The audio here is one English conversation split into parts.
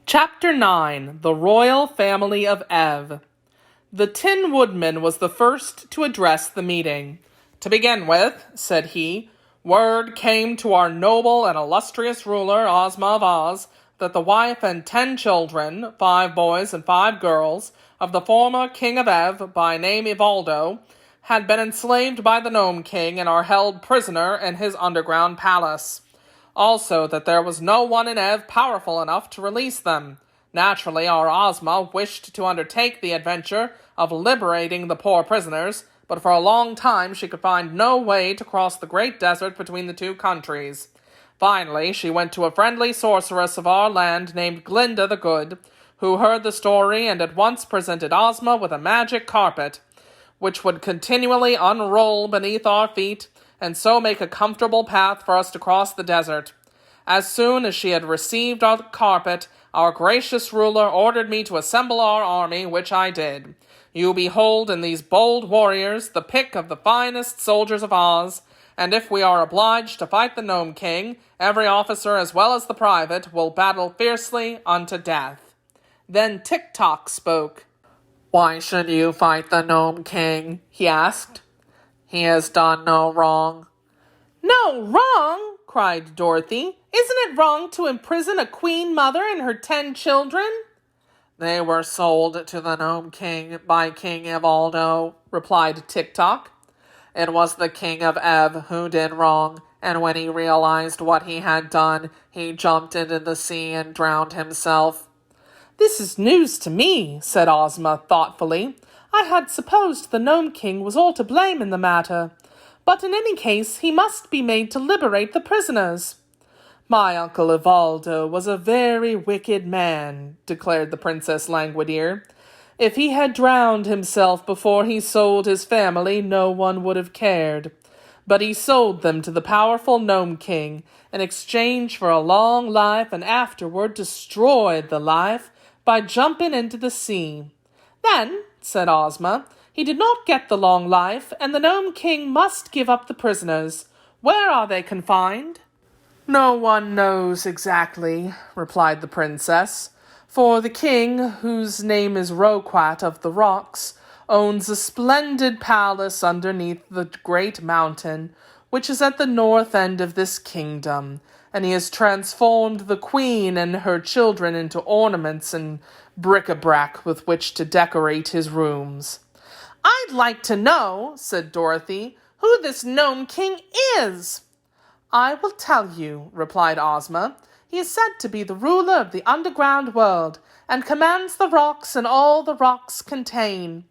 Chapter 9 The Royal Family of Ev. The Tin Woodman was the first to address the meeting. "To begin with," said he, "word came to our noble and illustrious ruler, Ozma of Oz, that the wife and 10 children, 5 boys and 5 girls, of the former King of Ev, by name Ivaldo, had been enslaved by the Gnome King and are held prisoner in his underground palace. Also, that there was no one in Ev powerful enough to release them. Naturally, our Ozma wished to undertake the adventure of liberating the poor prisoners, but for a long time she could find no way to cross the great desert between the two countries. Finally, she went to a friendly sorceress of our land named Glinda the Good, who heard the story and at once presented Ozma with a magic carpet, which would continually unroll beneath our feet and so make a comfortable path for us to cross the desert. As soon as she had received our carpet, our gracious ruler ordered me to assemble our army, which I did. You behold in these bold warriors the pick of the finest soldiers of Oz, and if we are obliged to fight the Gnome King, every officer as well as the private will battle fiercely unto death." Then Tik-Tok spoke. "Why should you fight the Gnome King?" he asked. "He has done no wrong." "No wrong?" cried Dorothy. "Isn't it wrong to imprison a queen mother and her 10 children?" "They were sold to the Gnome King by King Ivaldo," replied Tik-Tok. "It was the King of Ev who did wrong, and when he realized what he had done, he jumped into the sea and drowned himself." "This is news to me," said Ozma thoughtfully. "I had supposed the Gnome King was all to blame in the matter. But in any case, he must be made to liberate the prisoners." "My Uncle Ivaldo was a very wicked man," declared the Princess Langwidere. "If he had drowned himself before he sold his family, no one would have cared. But he sold them to the powerful Gnome King in exchange for a long life and afterward destroyed the life by jumping into the sea." "Then," said Ozma, "he did not get the long life, and the Gnome King must give up the prisoners. Where are they confined?" "No one knows exactly," replied the princess, "for the king, whose name is Roquat of the Rocks, owns a splendid palace underneath the great mountain, which is at the north end of this kingdom, and he has transformed the queen and her children into ornaments and bric-a-brac with which to decorate his rooms." "I'd like to know," said Dorothy, "who this Gnome King is." "I will tell you," replied Ozma. "He is said to be the ruler of the underground world, and commands the rocks and all the rocks contain.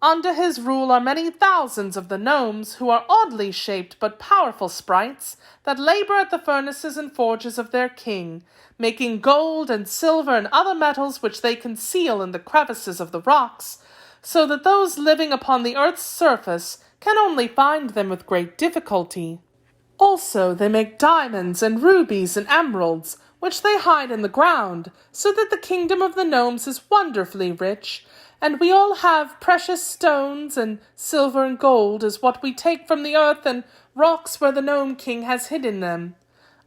Under his rule are many thousands of the gnomes, who are oddly shaped but powerful sprites that labor at the furnaces and forges of their king, making gold and silver and other metals which they conceal in the crevices of the rocks, so that those living upon the earth's surface can only find them with great difficulty. Also, they make diamonds and rubies and emeralds, which they hide in the ground, so that the kingdom of the gnomes is wonderfully rich, and we all have precious stones, and silver and gold is what we take from the earth and rocks where the Gnome King has hidden them."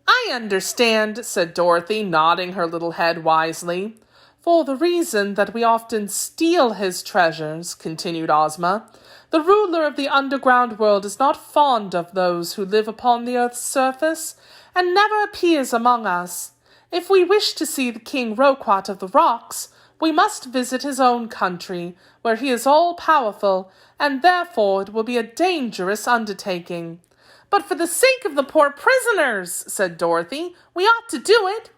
"I understand," said Dorothy, nodding her little head wisely. "For the reason that we often steal his treasures," continued Ozma. "The ruler of the underground world is not fond of those who live upon the earth's surface, and never appears among us. If we wish to see the King Roquat of the Rocks, we must visit his own country, where he is all-powerful, and therefore it will be a dangerous undertaking." "But for the sake of the poor prisoners," said Dorothy, "we ought to do it."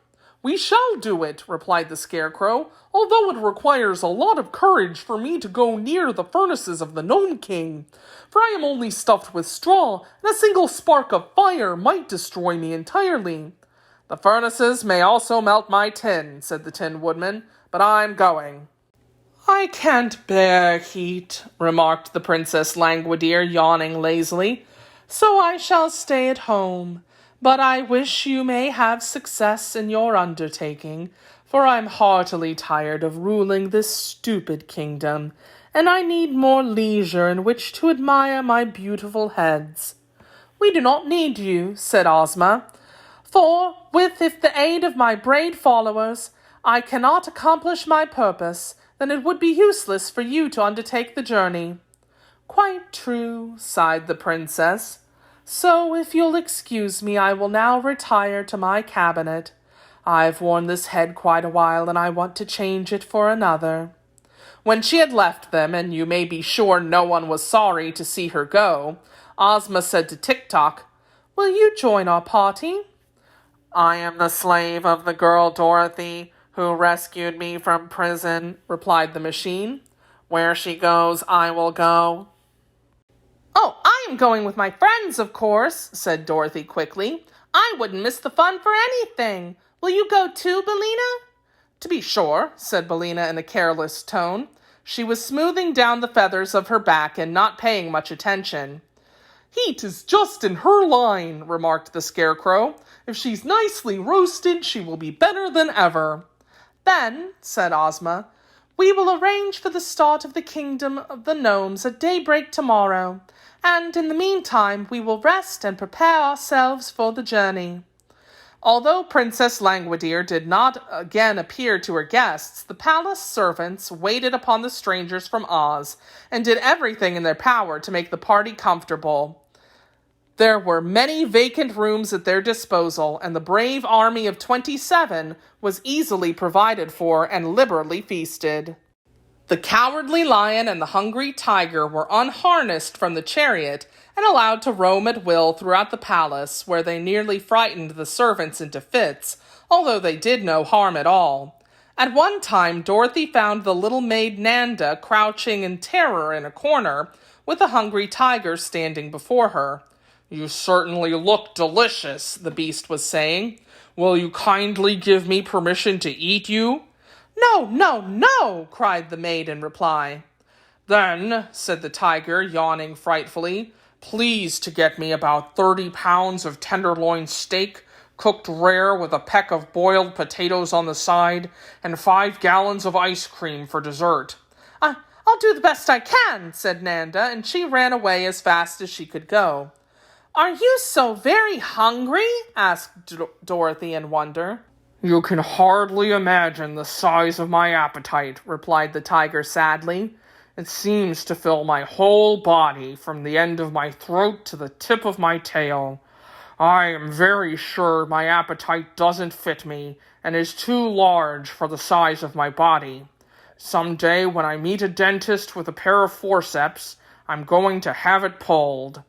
"We shall do it," replied the Scarecrow, "although it requires a lot of courage for me to go near the furnaces of the Gnome King, for I am only stuffed with straw, and a single spark of fire might destroy me entirely." "The furnaces may also melt my tin," said the Tin Woodman, "but I'm going." "I can't bear heat," remarked the Princess Langwidere, yawning lazily, "so I shall stay at home. But I wish you may have success in your undertaking, for I'm heartily tired of ruling this stupid kingdom, and I need more leisure in which to admire my beautiful heads." "We do not need you," said Ozma, "for, with the aid of my brave followers, I cannot accomplish my purpose, then it would be useless for you to undertake the journey." "Quite true," sighed the princess. "So, if you'll excuse me, I will now retire to my cabinet. I've worn this head quite a while, and I want to change it for another." When she had left them, and you may be sure no one was sorry to see her go, Ozma said to Tik-Tok, "Will you join our party?" "I am the slave of the girl Dorothy, who rescued me from prison," replied the machine. "Where she goes, I will go." "Oh, I am going with my friends, of course," said Dorothy quickly. "I wouldn't miss the fun for anything. Will you go too, Billina?" "To be sure," said Billina in a careless tone. She was smoothing down the feathers of her back and not paying much attention. "Heat is just in her line," remarked the Scarecrow. "If she's nicely roasted, she will be better than ever." "Then," said Ozma, "we will arrange for the start of the Kingdom of the Gnomes at daybreak tomorrow, and in the meantime we will rest and prepare ourselves for the journey." Although Princess Langwidere did not again appear to her guests, the palace servants waited upon the strangers from Oz and did everything in their power to make the party comfortable. There were many vacant rooms at their disposal, and the brave army of 27 was easily provided for and liberally feasted. The Cowardly Lion and the Hungry Tiger were unharnessed from the chariot and allowed to roam at will throughout the palace, where they nearly frightened the servants into fits, although they did no harm at all. At one time, Dorothy found the little maid Nanda crouching in terror in a corner, with the Hungry Tiger standing before her. "You certainly look delicious," the beast was saying. "Will you kindly give me permission to eat you?" "No, no, no!" cried the maid in reply. "Then," said the tiger, yawning frightfully, "please to get me about 30 pounds of tenderloin steak, cooked rare with a peck of boiled potatoes on the side, and 5 gallons of ice cream for dessert." I'll do the best I can," said Nanda, and she ran away as fast as she could go. "Are you so very hungry?" asked Dorothy in wonder. "You can hardly imagine the size of my appetite," replied the tiger sadly. "It seems to fill my whole body, from the end of my throat to the tip of my tail. I am very sure my appetite doesn't fit me, and is too large for the size of my body. Some day when I meet a dentist with a pair of forceps, I'm going to have it pulled."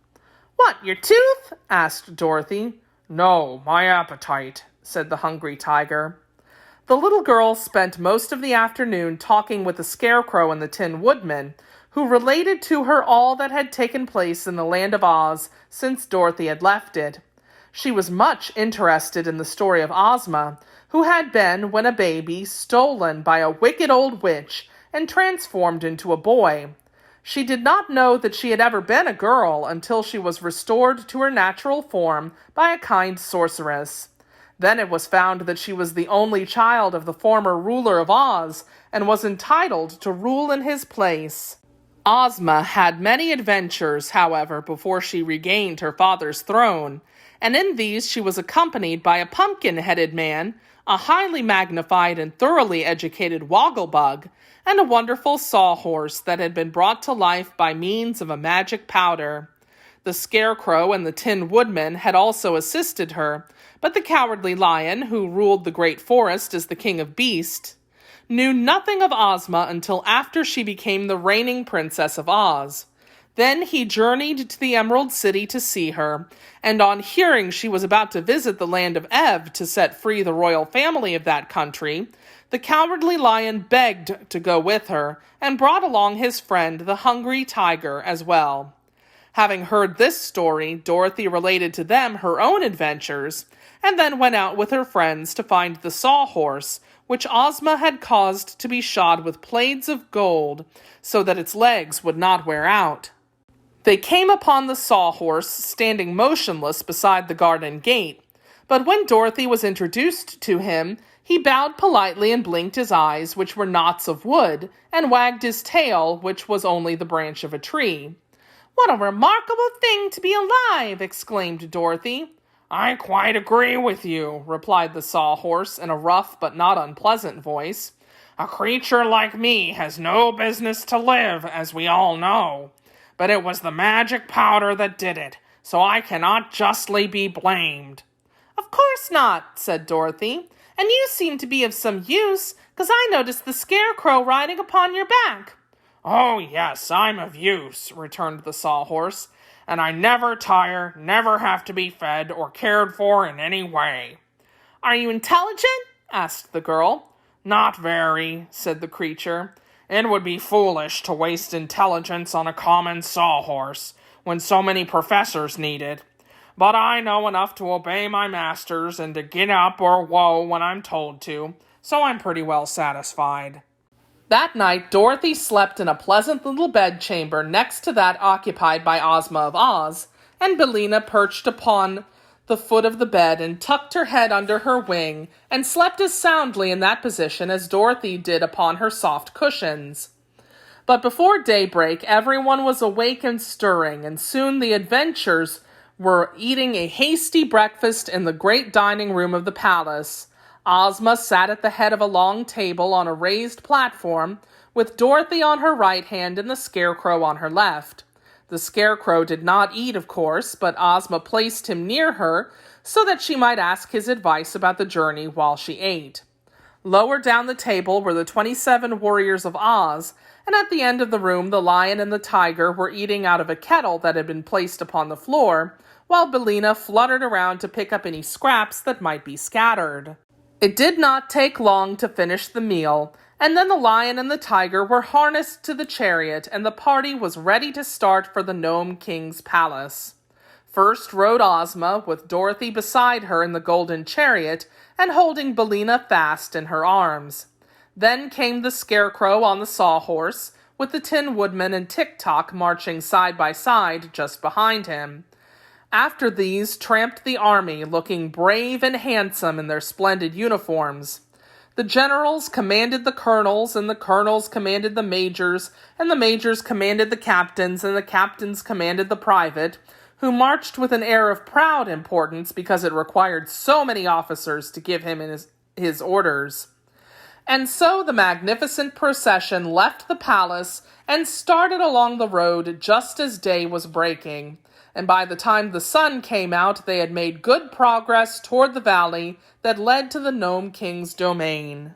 "What, your tooth?" asked Dorothy. "No, my appetite," said the Hungry Tiger. The little girl spent most of the afternoon talking with the Scarecrow and the Tin Woodman, who related to her all that had taken place in the Land of Oz since Dorothy had left it. She was much interested in the story of Ozma, who had been, when a baby, stolen by a wicked old witch and transformed into a boy. She did not know that she had ever been a girl until she was restored to her natural form by a kind sorceress. Then it was found that she was the only child of the former ruler of Oz and was entitled to rule in his place. Ozma had many adventures, however, before she regained her father's throne, and in these she was accompanied by a pumpkin-headed man, a highly magnified and thoroughly educated Wogglebug, and a wonderful sawhorse that had been brought to life by means of a magic powder. The Scarecrow and the Tin Woodman had also assisted her, but the Cowardly Lion, who ruled the Great Forest as the King of Beasts, knew nothing of Ozma until after she became the reigning Princess of Oz. Then he journeyed to the Emerald City to see her, and on hearing she was about to visit the land of Ev to set free the royal family of that country, the Cowardly Lion begged to go with her, and brought along his friend the Hungry Tiger as well. Having heard this story, Dorothy related to them her own adventures, and then went out with her friends to find the sawhorse, which Ozma had caused to be shod with plaids of gold, so that its legs would not wear out. They came upon the sawhorse standing motionless beside the garden gate, but when Dorothy was introduced to him, he bowed politely and blinked his eyes, which were knots of wood, and wagged his tail, which was only the branch of a tree. "What a remarkable thing to be alive!" exclaimed Dorothy. I quite agree with you, replied the Sawhorse in a rough but not unpleasant voice. A creature like me has no business to live, as we all know. But it was the magic powder that did it, so I cannot justly be blamed. Of course not, said Dorothy. And you seem to be of some use, 'cause I noticed the Scarecrow riding upon your back. Oh, yes, I'm of use, returned the Sawhorse, and I never tire, never have to be fed or cared for in any way. Are you intelligent? Asked the girl. Not very, said the creature. It would be foolish to waste intelligence on a common sawhorse when so many professors need it. But I know enough to obey my masters and to get up or whoa when I'm told to, so I'm pretty well satisfied. That night, Dorothy slept in a pleasant little bedchamber next to that occupied by Ozma of Oz, and Billina perched upon the foot of the bed and tucked her head under her wing and slept as soundly in that position as Dorothy did upon her soft cushions. But before daybreak, everyone was awake and stirring, and soon the adventurers were eating a hasty breakfast in the great dining room of the palace. Ozma sat at the head of a long table on a raised platform, with Dorothy on her right hand and the Scarecrow on her left. The Scarecrow did not eat, of course, but Ozma placed him near her so that she might ask his advice about the journey while she ate. Lower down the table were the 27 warriors of Oz, and at the end of the room the lion and the tiger were eating out of a kettle that had been placed upon the floor, while Billina fluttered around to pick up any scraps that might be scattered. It did not take long to finish the meal, and then the lion and the tiger were harnessed to the chariot, and the party was ready to start for the Gnome King's palace. First rode Ozma, with Dorothy beside her in the golden chariot, and holding Billina fast in her arms. Then came the Scarecrow on the Sawhorse, with the Tin Woodman and Tick-Tock marching side by side just behind him. After these tramped the army, looking brave and handsome in their splendid uniforms. The generals commanded the colonels, and the colonels commanded the majors, and the majors commanded the captains, and the captains commanded the private, who marched with an air of proud importance because it required so many officers to give him his orders. And so the magnificent procession left the palace and started along the road just as day was breaking. And by the time the sun came out, they had made good progress toward the valley that led to the Gnome King's domain.